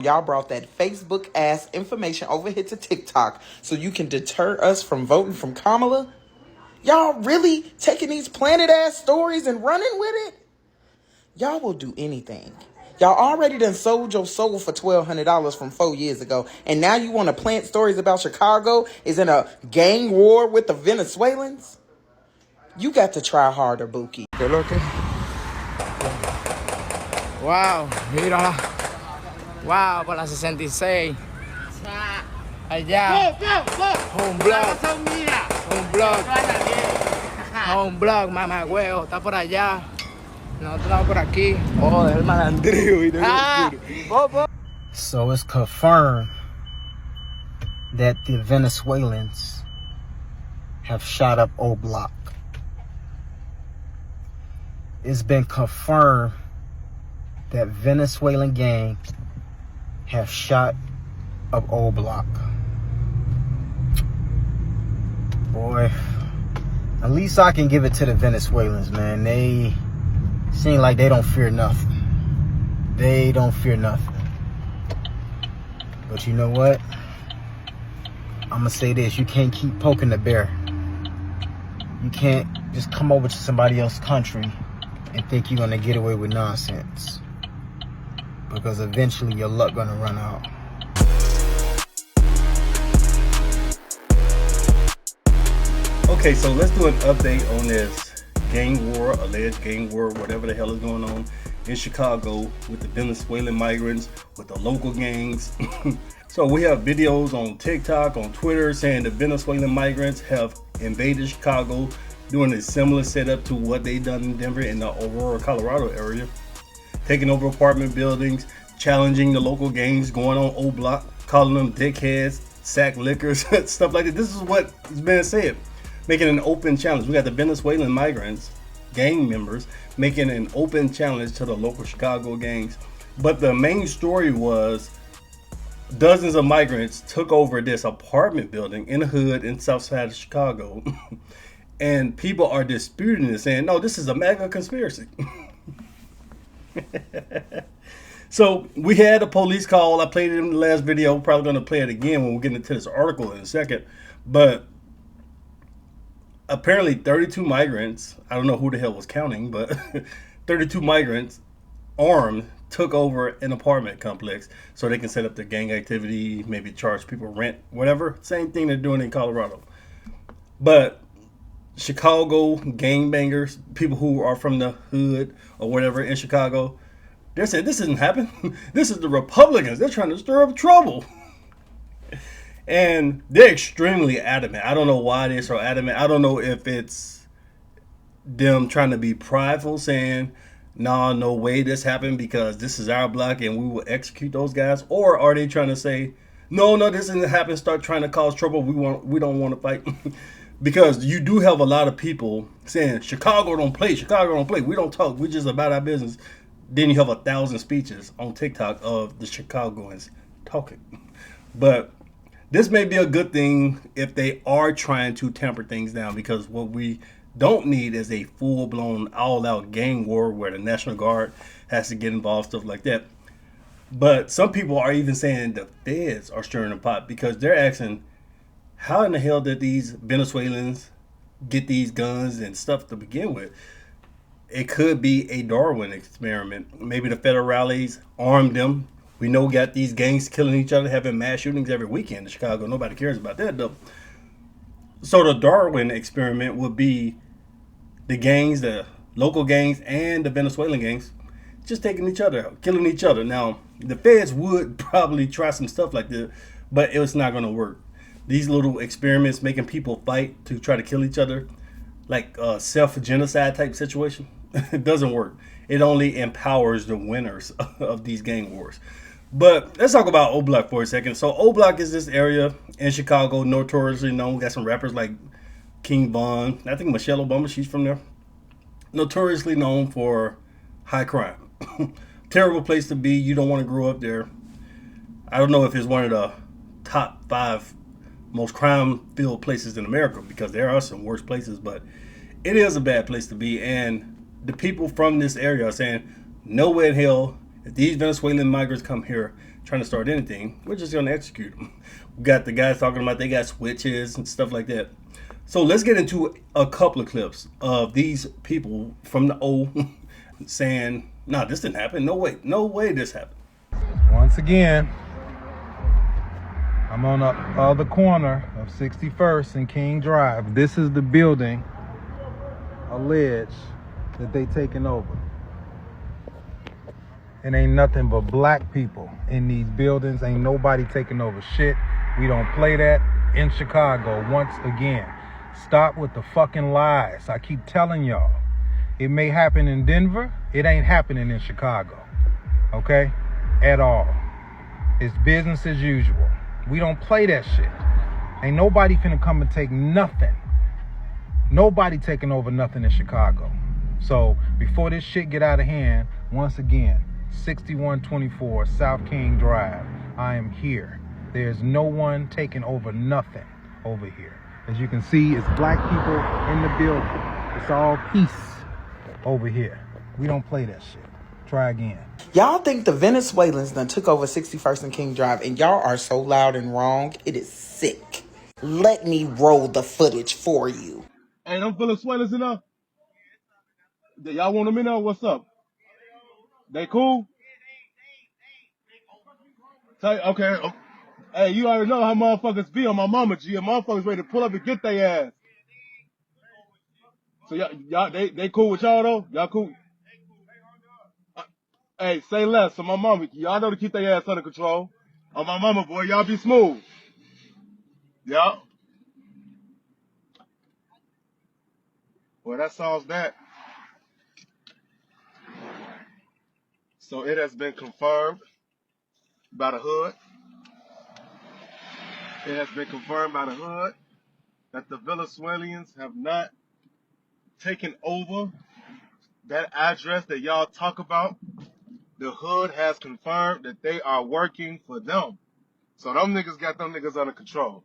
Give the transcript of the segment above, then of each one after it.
Y'all brought that Facebook ass information over here to TikTok so you can deter us from voting from Kamala? Y'all really taking these planet ass stories and running with it? Y'all will do anything. Y'all already done sold your soul for $1,200 from 4 years ago, and now you want to plant stories about Chicago is in a gang war with the Venezuelans? You got to try harder, Buki. Wow, mírala. Wow, por la 66. Allá. Home blog, mamá huevo, está por allá. Nosotros estamos por aquí. Oh, es el malandrío. So it's confirmed that the Venezuelans have shot up O Block. It's been confirmed that Venezuelan gangs have shot up O Block. Boy, at least I can give it to the Venezuelans, man. They seem like they don't fear nothing. They don't fear nothing. But you know what? I'm gonna say this: you can't keep poking the bear. You can't just come over to somebody else's country and think you're gonna get away with nonsense, because eventually your luck gonna run out. Okay, so let's do an update on this gang war, alleged gang war, whatever the hell is going on in Chicago with the Venezuelan migrants, with the local gangs. So we have videos on TikTok, on Twitter, saying the Venezuelan migrants have invaded Chicago, doing a similar setup to what they done in Denver and the Aurora, Colorado area, taking over apartment buildings, challenging the local gangs, going on O Block, calling them dickheads, sack lickers, stuff like that. This is what is being said, making an open challenge. We got the Venezuelan migrants, gang members, making an open challenge to the local Chicago gangs. But the main story was dozens of migrants took over this apartment building in the hood in south side of Chicago. And people are disputing it, saying, no, this is a mega conspiracy. So we had a police call. I played it in the last video. Probably going to play it again when we get into this article in a second. But apparently 32 migrants, I don't know who the hell was counting, but 32 migrants armed took over an apartment complex so they can set up their gang activity, maybe charge people rent, whatever. Same thing they're doing in Colorado. But Chicago gangbangers, people who are from the hood or whatever in Chicago, they're saying this doesn't happen. This is the Republicans. They're trying to stir up trouble. And they're extremely adamant. I don't know why they're so adamant. I don't know if it's them trying to be prideful, saying, nah, no way this happened because this is our block and we will execute those guys. Or are they trying to say, no, this didn't happen, start trying to cause trouble. We don't want to fight. Because you do have a lot of people saying, Chicago don't play, we don't talk, we just about our business. Then you have 1,000 speeches on TikTok of the Chicagoans talking. But this may be a good thing if they are trying to tamper things down, because what we don't need is a full-blown, all-out gang war where the National Guard has to get involved, stuff like that. But some people are even saying the feds are stirring the pot, because they're asking, how in the hell did these Venezuelans get these guns and stuff to begin with? It could be a Darwin experiment. Maybe the federales armed them. We know we got these gangs killing each other, having mass shootings every weekend in Chicago. Nobody cares about that, though. So the Darwin experiment would be the gangs, the local gangs and the Venezuelan gangs, just taking each other out, killing each other. Now, the feds would probably try some stuff like this, but it's not going to work. These little experiments making people fight to try to kill each other, like a self-genocide type situation, it doesn't work. It only empowers the winners of these gang wars. But let's talk about O Block for a second. So O Block is this area in Chicago, notoriously known. Got some rappers like King Von. I think Michelle Obama, she's from there. Notoriously known for high crime. Terrible place to be. You don't want to grow up there. I don't know if it's one of the top 5 most crime-filled places in America, because there are some worse places, but it is a bad place to be. And the people from this area are saying, no way in hell, if these Venezuelan migrants come here, trying to start anything, we're just going to execute them. We got the guys talking about they got switches and stuff like that. So let's get into a couple of clips of these people from the O saying, "Nah, this didn't happen. No way this happened." Once again, I'm on the other corner of 61st and King Drive. This is the building alleged that they taking over. It ain't nothing but black people in these buildings. Ain't nobody taking over shit. We don't play that in Chicago. Once again, stop with the fucking lies. I keep telling y'all, it may happen in Denver. It ain't happening in Chicago. Okay? At all. It's business as usual. We don't play that shit. Ain't nobody finna come and take nothing. Nobody taking over nothing in Chicago. So before this shit get out of hand, once again, 6124 South King Drive. I am here. There's no one taking over nothing over here. As you can see, it's black people in the building. It's all peace over here. We don't play that shit. Try again. Y'all think the Venezuelans done took over 61st and King Drive, and y'all are so loud and wrong. It is sick. Let me roll the footage for you. Hey, them Venezuelans enough? Y'all want them in there? What's up? They cool? Okay. Hey, you already know how motherfuckers be on my mama, G. Motherfuckers ready to pull up and get their ass. So y'all, they cool with y'all though? Y'all cool? Hey, say less. So my mama, y'all know to keep their ass under control. On my mama, boy, y'all be smooth. Yeah. Well, that solves that. So it has been confirmed by the hood. It has been confirmed by the hood that the Venezuelans have not taken over that address that y'all talk about. The hood has confirmed that they are working for them. So them niggas got them niggas under control.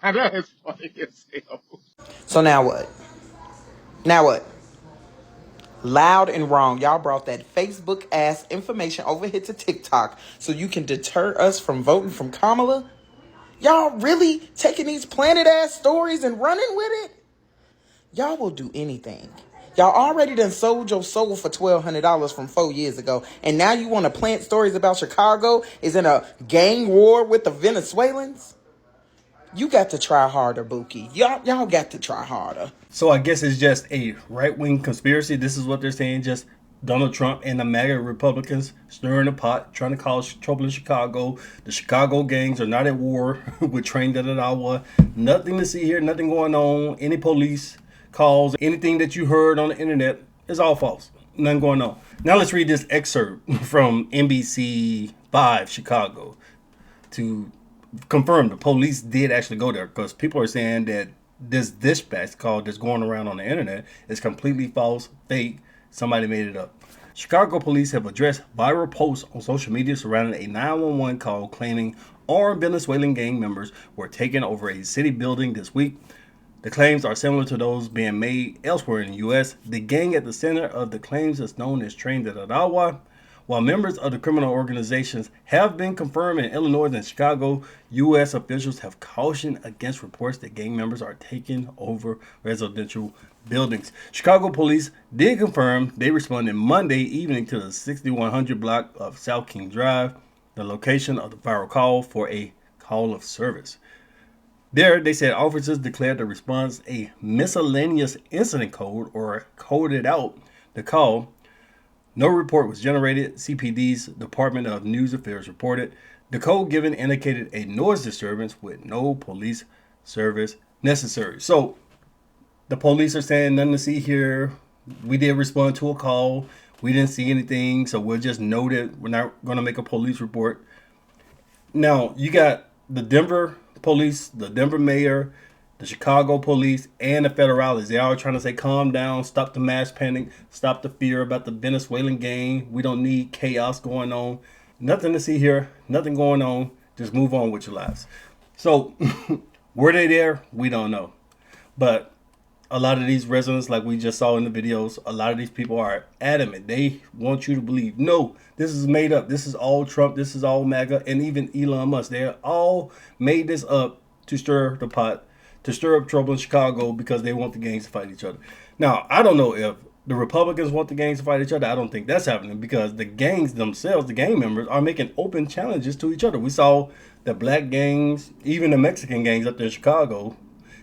That is funny as hell. So now what? Now what? Loud and wrong. Y'all brought that Facebook ass information over here to TikTok so you can deter us from voting from Kamala? Y'all really taking these planted ass stories and running with it? Y'all will do anything. Y'all already done sold your soul for $1,200 from 4 years ago, and now you want to plant stories about Chicago is in a gang war with the Venezuelans? You got to try harder, Buki. Y'all got to try harder. So I guess it's just a right-wing conspiracy. This is what they're saying. Just Donald Trump and the MAGA Republicans stirring the pot, trying to cause trouble in Chicago. The Chicago gangs are not at war with Trinidad and Iowa. Nothing to see here. Nothing going on. Any police calls, anything that you heard on the internet is all false. Nothing going on. Now let's read this excerpt from NBC 5 Chicago to confirm the police did actually go there, because people are saying that this dispatch call that's going around on the internet is completely false, fake. Somebody made it up. Chicago police have addressed viral posts on social media surrounding a 911 call claiming armed Venezuelan gang members were taking over a city building this week. The claims are similar to those being made elsewhere in the U.S. The gang at the center of the claims is known as Trinidad and Iowa. While members of the criminal organizations have been confirmed in Illinois and Chicago, U.S. officials have cautioned against reports that gang members are taking over residential buildings. Chicago police did confirm they responded Monday evening to the 6100 block of South King Drive, the location of the viral call for a call of service. There, they said officers declared the response a miscellaneous incident code, or coded out the call. No report was generated, CPD's Department of News Affairs reported. The code given indicated a noise disturbance with no police service necessary. So, the police are saying nothing to see here. We did respond to a call. We didn't see anything, so we'll just note it. We're not going to make a police report. Now, you got the Denver police, the Denver mayor, the Chicago police, and the federales. They all trying to say, calm down, stop the mass panic, stop the fear about the Venezuelan gang. We don't need chaos going on. Nothing to see here, nothing going on. Just move on with your lives. So, were they there? We don't know. But A lot of these residents, like we just saw in the videos, a lot of these people are adamant. They want you to believe, no, this is made up. This is all Trump. This is all MAGA. And even Elon Musk. They all made this up to stir the pot, to stir up trouble in Chicago because they want the gangs to fight each other. Now, I don't know if the Republicans want the gangs to fight each other. I don't think that's happening because the gangs themselves, the gang members, are making open challenges to each other. We saw the black gangs, even the Mexican gangs up there in Chicago,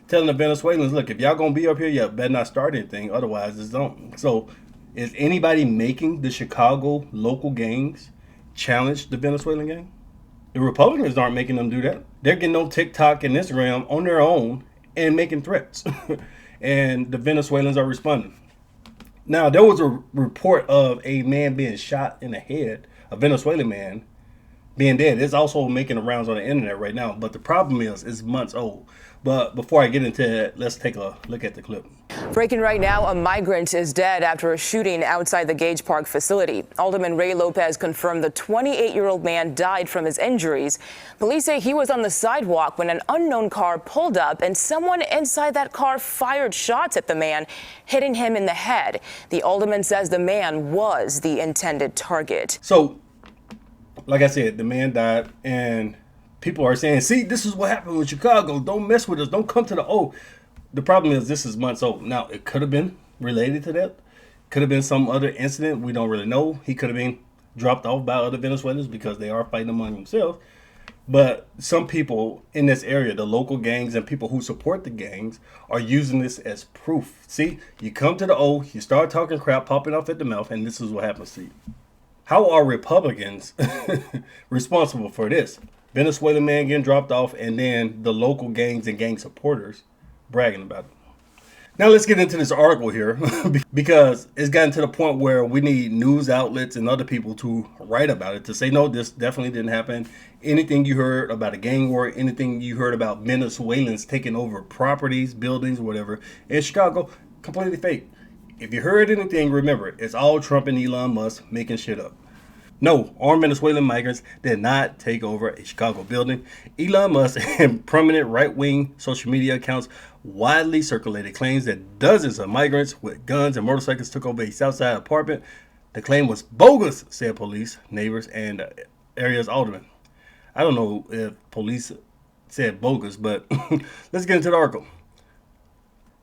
telling the Venezuelans, look, if y'all gonna be up here, you better not start anything, otherwise it's don't. So is anybody making the Chicago local gangs challenge the Venezuelan gang? The Republicans aren't making them do that. They're getting on TikTok and Instagram on their own and making threats. And the Venezuelans are responding. Now, there was a report of a man being shot in the head, a Venezuelan man being dead. It's also making the rounds on the internet right now. But the problem is, it's months old. But before I get into that, let's take a look at the clip. Breaking right now, a migrant is dead after a shooting outside the Gage Park facility. Alderman Ray Lopez confirmed the 28-year-old man died from his injuries. Police say he was on the sidewalk when an unknown car pulled up and someone inside that car fired shots at the man, hitting him in the head. The alderman says the man was the intended target. So, like I said, the man died, and people are saying, see, this is what happened with Chicago. Don't mess with us. Don't come to the O. The problem is this is months old. Now, it could have been related to that. Could have been some other incident. We don't really know. He could have been dropped off by other Venezuelans because they are fighting among themselves. But some people in this area, the local gangs and people who support the gangs, are using this as proof. See, you come to the O, you start talking crap, popping off at the mouth, and this is what happens to you. How are Republicans responsible for this? Venezuelan man getting dropped off, and then the local gangs and gang supporters bragging about it. Now let's get into this article here because it's gotten to the point where we need news outlets and other people to write about it, to say, no, this definitely didn't happen. Anything you heard about a gang war, anything you heard about Venezuelans taking over properties, buildings, whatever, in Chicago, completely fake. If you heard anything, remember, it's all Trump and Elon Musk making shit up. No, armed Venezuelan migrants did not take over a Chicago building. Elon Musk and prominent right-wing social media accounts widely circulated claims that dozens of migrants with guns and motorcycles took over a Southside apartment. The claim was bogus, said police, neighbors, and area's alderman. I don't know if police said bogus, but let's get into the article.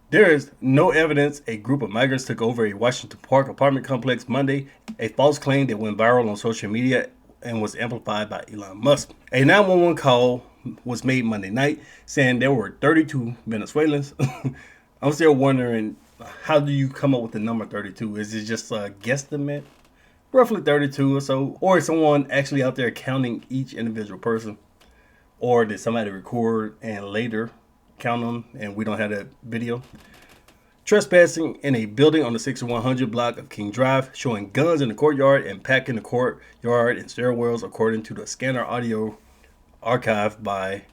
There is no evidence a group of migrants took over a Washington Park apartment complex Monday, a false claim that went viral on social media and was amplified by Elon Musk. A 911 call was made Monday night saying there were 32 Venezuelans. I'm still wondering, how do you come up with the number 32? Is it just a guesstimate? Roughly 32 or so? Or is someone actually out there counting each individual person? Or did somebody record and later count them and we don't have that video? Trespassing in a building on the 6100 block of King Drive, showing guns in the courtyard and packing the courtyard and stairwells, according to the scanner audio archived by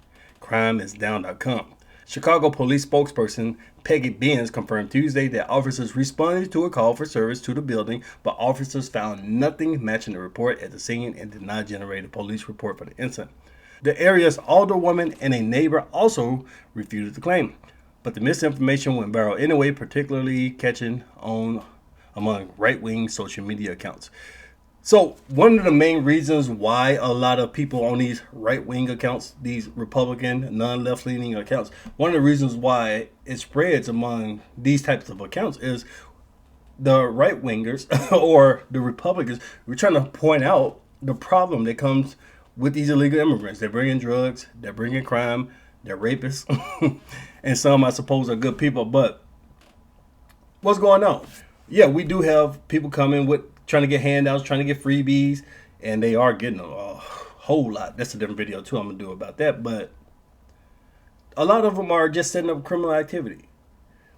crimeisdown.com. Chicago police spokesperson Peggy Benz confirmed Tuesday that officers responded to a call for service to the building, but officers found nothing matching the report at the scene and did not generate a police report for the incident. The area's alderwoman and a neighbor also refuted the claim, but the misinformation went viral anyway, particularly catching on among right-wing social media accounts. So one of the main reasons why a lot of people on these right-wing accounts, these Republican, non-left-leaning accounts, one of the reasons why it spreads among these types of accounts is the right-wingers or the Republicans. We're trying to point out the problem that comes with these illegal immigrants. They're bringing drugs, they're bringing crime, they're rapists, and some, I suppose, are good people. But what's going on? Yeah, we do have people coming with trying to get handouts, trying to get freebies, and they are getting a whole lot. That's a different video too I'm gonna do about that. But a lot of them are just setting up criminal activity.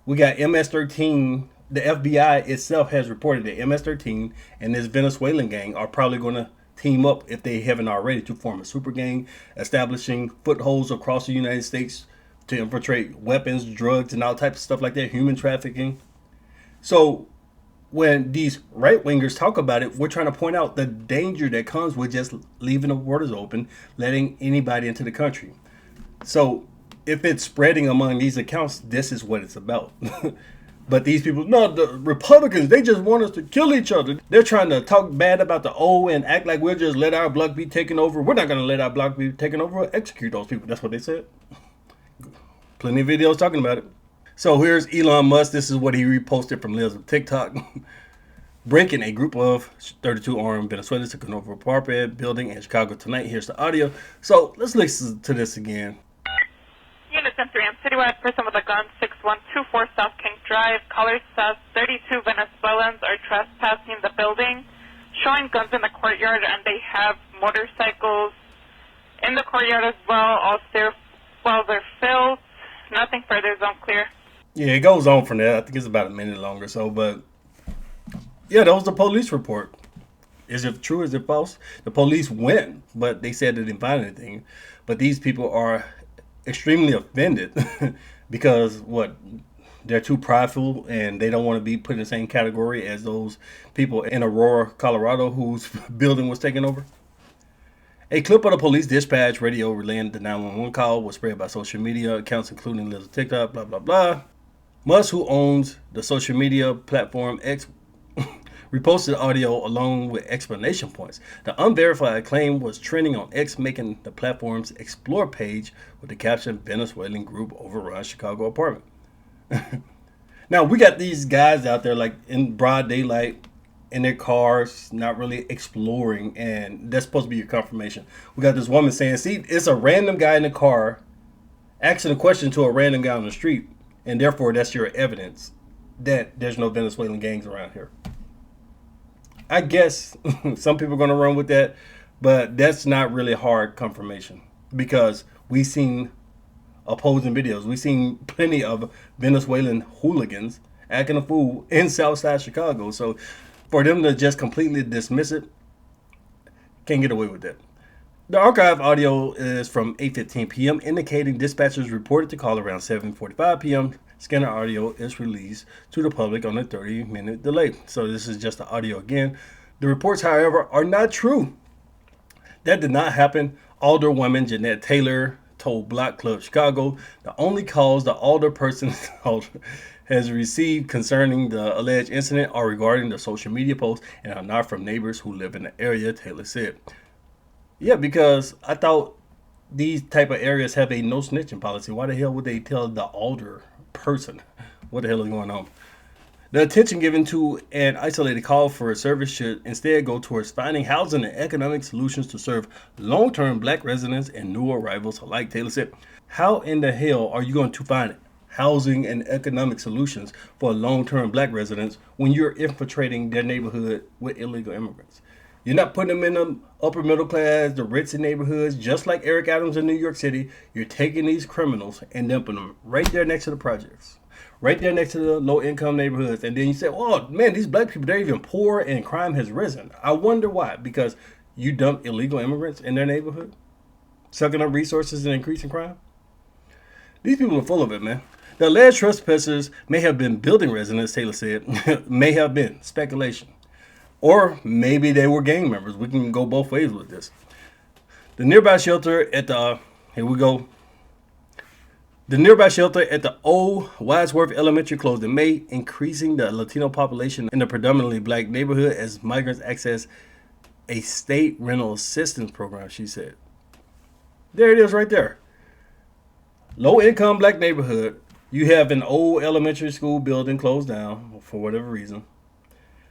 We got MS-13. The FBI itself has reported that MS-13 and this Venezuelan gang are probably going to team up, if they haven't already, to form a super gang, establishing footholds across the United States to infiltrate weapons, drugs, and all types of stuff like that, human trafficking. So when these right-wingers talk about it, we're trying to point out the danger that comes with just leaving the borders open, letting anybody into the country. So if it's spreading among these accounts, this is what it's about. But these people, no, the Republicans, they just want us to kill each other. They're trying to talk bad about the O and act like we'll just let our block be taken over. We're not going to let our block be taken over or execute those people. That's what they said. Plenty of videos talking about it. So here's Elon Musk. This is what he reposted from Liz of TikTok. Breaking, a group of 32 armed Venezuelans took over a apartment building in Chicago tonight. Here's the audio. So let's listen to this again. Unit 10-3, I'm citywide. Person with a gun, 6124 South King Drive. Caller says 32 Venezuelans are trespassing the building, showing guns in the courtyard, and they have motorcycles in the courtyard as well. All stairwells are filled. Nothing further is unclear. Yeah, it goes on from there. I think it's about a minute long or so, but yeah, that was the police report. Is it true? Is it false? The police went, but they said they didn't find anything. But these people are extremely offended because they're too prideful and they don't want to be put in the same category as those people in Aurora, Colorado, whose building was taken over. A clip of the police dispatch radio relaying the 911 call was spread by social media accounts, including Liz TikTok, blah, blah, blah. Musk, who owns the social media platform X, reposted audio along with explanation points. The unverified claim was trending on X, making the platform's Explore page with the caption, Venezuelan group overruns Chicago apartment. Now, we got these guys out there like in broad daylight in their cars, not really exploring, and that's supposed to be your confirmation. We got this woman saying, see, it's a random guy in the car asking a question to a random guy on the street, and therefore that's your evidence that there's no Venezuelan gangs around here. I guess some people are going to run with that, but that's not really hard confirmation because we've seen opposing videos. We've seen plenty of Venezuelan hooligans acting a fool in Southside Chicago. So for them to just completely dismiss it, can't get away with that. The archive audio is from 8:15 p.m. indicating dispatchers reported the call around 7:45 p.m. Scanner audio is released to the public on a 30-minute delay. So this is just the audio again. The reports, however, are not true. That did not happen. Alderwoman Jeanette Taylor told Block Club Chicago the only calls the alder person has received concerning the alleged incident are regarding the social media posts and are not from neighbors who live in the area, Taylor said. Yeah, because I thought these type of areas have a no snitching policy. Why the hell would they tell the alder person? What the hell is going on? The attention given to an isolated call for a service should instead go towards finding housing and economic solutions to serve long-term black residents and new arrivals alike, Taylor said. How in the hell are you going to find housing and economic solutions for long-term black residents when you're infiltrating their neighborhood with illegal immigrants? You're not putting them in the upper middle class, the ritzy neighborhoods, just like Eric Adams in New York City. You're taking these criminals and dumping them right there next to the projects, right there next to the low-income neighborhoods. And then you say, oh, man, these black people, they're even poor and crime has risen. I wonder why. Because you dump illegal immigrants in their neighborhood, sucking up resources and increasing crime? These people are full of it, man. The alleged trespassers may have been building residents, Taylor said. May have been. Speculation. Or maybe they were gang members. We can go both ways with this. The nearby shelter at the, here we go. The nearby shelter at the Old Wadsworth Elementary closed in May, increasing the Latino population in the predominantly black neighborhood as migrants access a state rental assistance program, she said. There it is right there. Low-income black neighborhood. You have an old elementary school building closed down for whatever reason,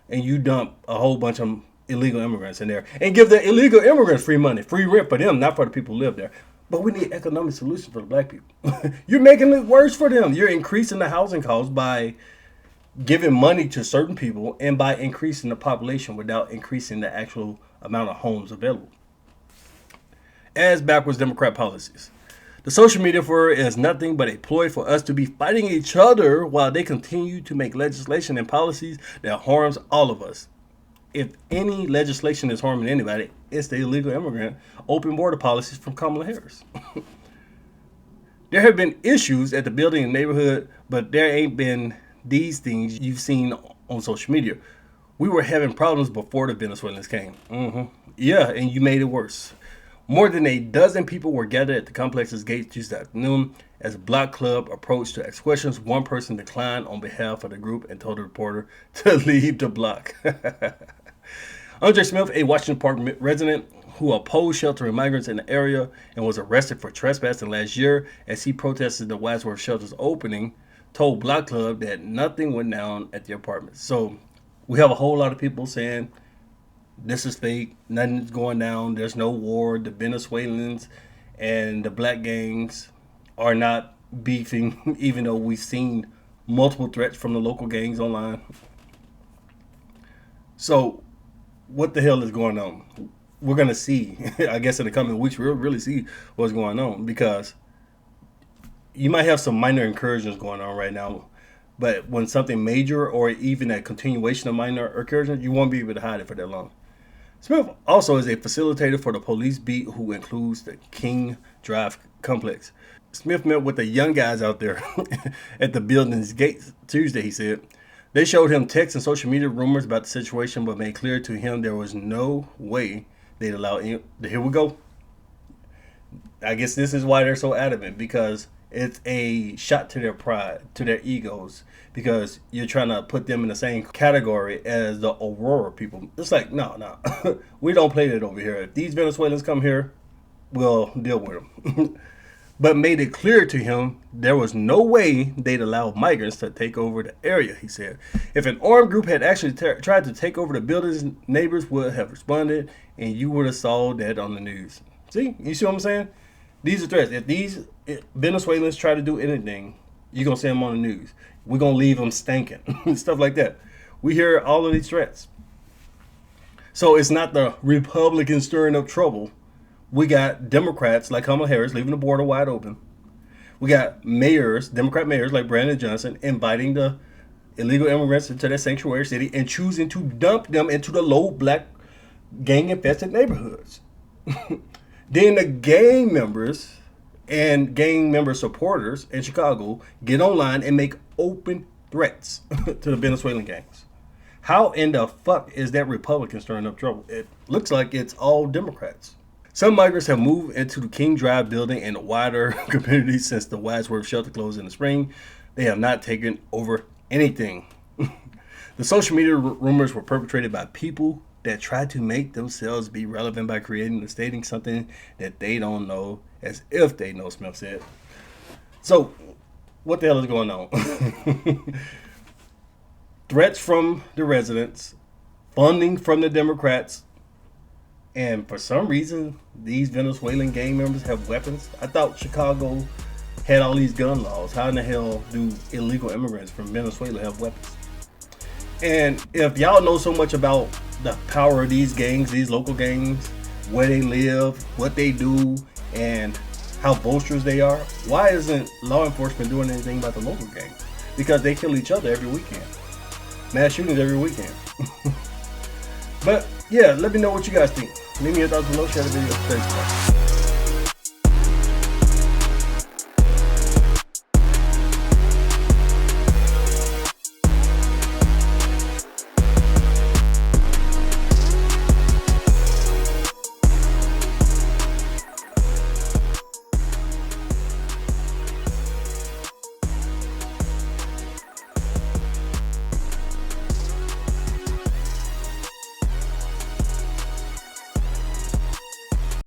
and you dump a whole bunch of illegal immigrants in there and give the illegal immigrants free money, free rent for them, not for the people who live there. But we need economic solutions for the black people. You're making it worse for them. You're increasing the housing costs by giving money to certain people and by increasing the population without increasing the actual amount of homes available. As backwards Democrat policies. The social media for is nothing but a ploy for us to be fighting each other while they continue to make legislation and policies that harms all of us. If any legislation is harming anybody, it's the illegal immigrant open border policies from Kamala Harris. There have been issues at the building and neighborhood, but there ain't been these things you've seen on social media. We were having problems before the Venezuelans came. Yeah, and you made it worse. More than a dozen people were gathered at the complex's gates Tuesday afternoon as a block club approached to ask questions. One person declined on behalf of the group and told the reporter to leave the block. Andre Smith, a Washington Park resident who opposed sheltering migrants in the area and was arrested for trespassing last year as he protested the Wadsworth shelter's opening, told Block Club that nothing went down at the apartment. So we have a whole lot of people saying this is fake, nothing's going down, there's no war, the Venezuelans and the black gangs are not beefing, even though we've seen multiple threats from the local gangs online. So what the hell is going on? We're going to see, I guess in the coming weeks, we'll really see what's going on, because you might have some minor incursions going on right now, but when something major or even a continuation of minor incursions, you won't be able to hide it for that long. Smith also is a facilitator for the police beat who includes the King Drive complex. Smith met with the young guys out there at the building's gates Tuesday, he said. They showed him texts and social media rumors about the situation, but made clear to him there was no way they'd allow him. Here we go. I guess this is why they're so adamant, because it's a shot to their pride, to their egos, because you're trying to put them in the same category as the Aurora people. It's like, no, we don't play that over here. If these Venezuelans come here, we'll deal with them. But made it clear to him there was no way they'd allow migrants to take over the area, he said. If an armed group had actually tried to take over the buildings, neighbors would have responded, and you would have saw that on the news. See? You see what I'm saying? These are threats. If these Venezuelans try to do anything, you're going to see them on the news. We're going to leave them stinking. Stuff like that. We hear all of these threats. So it's not the Republicans stirring up trouble. We got Democrats like Kamala Harris leaving the border wide open. We got mayors, Democrat mayors like Brandon Johnson, inviting the illegal immigrants into their sanctuary city and choosing to dump them into the low black gang-infested neighborhoods. Then the gang members and gang member supporters in Chicago get online and make open threats to the Venezuelan gangs. How in the fuck is that Republican stirring up trouble? It looks like it's all Democrats. Some migrants have moved into the King Drive building and the wider community since the Wadsworth shelter closed in the spring. They have not taken over anything. The social media rumors were perpetrated by people that tried to make themselves be relevant by creating or stating something that they don't know, as if they know, Smith said. So, what the hell is going on? Threats from the residents, funding from the Democrats, and for some reason, these Venezuelan gang members have weapons. I thought Chicago had all these gun laws. How in the hell do illegal immigrants from Venezuela have weapons? And if y'all know so much about the power of these gangs, these local gangs, where they live, what they do, and how boisterous they are, why isn't law enforcement doing anything about the local gangs? Because they kill each other every weekend. Mass shootings every weekend. But yeah, let me know what you guys think. Leave me your thoughts below, share the video. Thanks, bye.